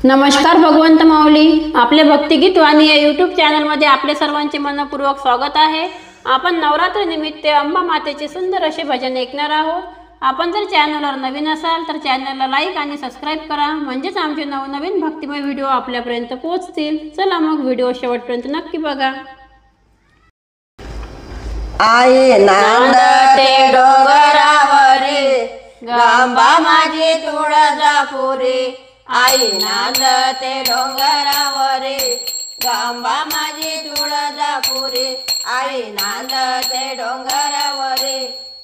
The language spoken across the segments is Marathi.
नमस्कार भगवंत माऊली, आपले भक्तिगीत वाणी या यूट्यूब चॅनलमध्ये आपले सर्वांचे मनपूर्वक स्वागत आहे। आपण नवरात्र निमित्त अंबा मातेचे सुंदर असे भजन ऐकणार आहोत। आपण जर चॅनलवर नवीन असाल तर चॅनलला लाईक आणि सबस्क्राईब करा, म्हणजेच आमचे नवनवीन भक्तिमय व्हिडिओ आपल्यापर्यंत पोहोचतील। चला मग व्हिडिओ शेवटपर्यंत नक्की बघा। आई नांदते डोंगरावरी गांबा माझी तुळजापुरी। आई नांदते डोंगरावरी गांबा माझी तुळजापुरी। आई नांदते डोंगरावरी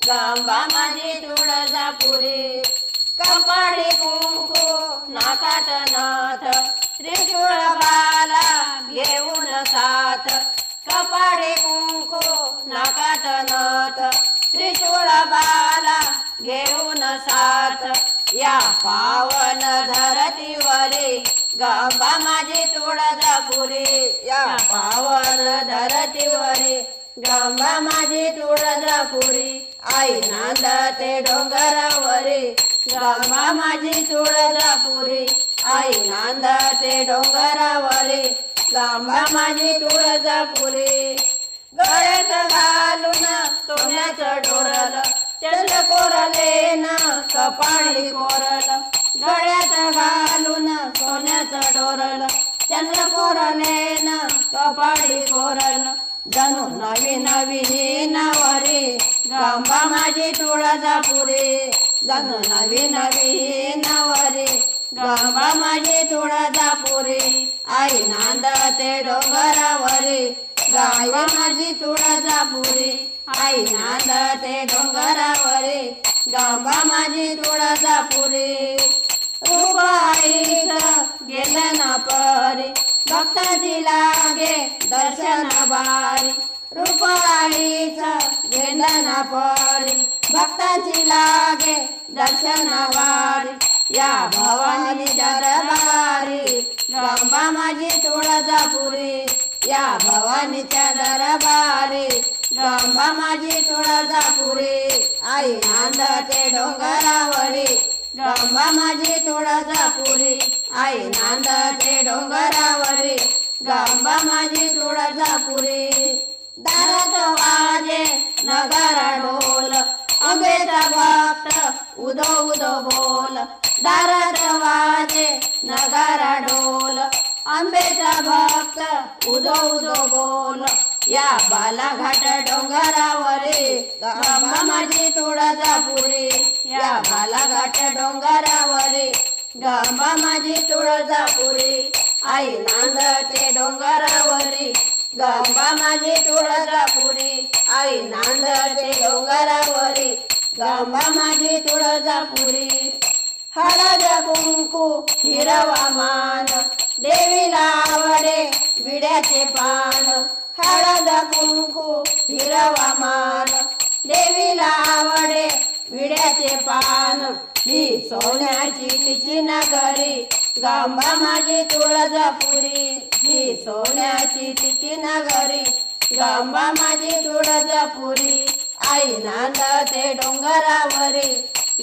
गांबा माझी तुळजापुरी। कपाळी कुंकू नाकात नथ त्रिशूळ बाला घेऊन साथ। कपाळी कुंकू नाकात नथ त्रिशूळ बाला घेऊन साथ। या पावन धरतीवरी गांबा माझी तुळजापुरी। या पावन धरतीवरी गांबा माझी तुळजापुरी। आई नांदते डोंगरावरी गांबा माझी तुळजापुरी। आई नांदते डोंगरावरी गांबा माझी तुळजापुरी। गळ्यात घालून सोन्याचं डोरलं चंद्र कोरलेन कपाळी कोरलं। गळ्यात घालून सोन्याचं डोरलं चंद्र कोरलेन कपाळी कोरलं। जणू नवी नवी नवरी गांबा माझी तुळजापुरी। जणू नवी नवी नवरी गांबा माझी तुळजापुरी। आई नांदते डोंगरावरी गांबा माझी तुळजापुरी। आई नांदते डोंगरावरी गांबा माझी तुळजापुरी। रूप आईचं गेलं ना परी भक्ताची लागे दर्शन बारी। रूप आईचं गेलं ना परी भक्ताची लागे दर्शन बारी। या भवानीच्या दरबारी गांबा माझी तुळजापुरी। या भवानीच्या दरबारी गांबा माझी तुळजापुरी। आई नांदते डोंगरावरी गांबा माझी तुळजापुरी। आई नांदते डोंगरावरी गांबा माझी तुळजापुरी। दारात वाजे नगारा ढोल अंबेचा भक्त उदो उदो बोल। दारात वाजे नगारा ढोल अंबेचा भक्त उदो उदो बोल। या बालाघाट डोंगरावरी गांबा माझी तुळजापुरी। या बालाघाट डोंगरावरी गांबा माझी तुळजापुरी। आई नांदते डोंगरावरी गांबा माझी तुळजापुरी। आई नांदते डोंगरावरी गांबा माझी तुळजापुरी। हळद कुंकू हिरवा मान देवीला आवडे विड्याचे पान। हळद कुंकू हिरवा मान देवीला आवडे विड्याचे पान। ही सोन्याची तिची नगरी गांबा माझी तुळजापुरी। ही सोन्याची तिची नगरी गांबा माझी तुळजापुरी। आई नांदते डोंगरावरी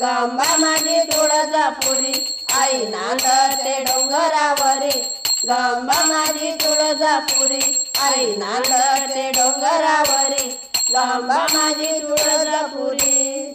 गांबा माझी तुळजापुरी। आई नांदते डोंगरावरी गांबा माझी तुळजापुरी। आई नांदते डोंगरावरी गांबा माझी तुळजापुरी।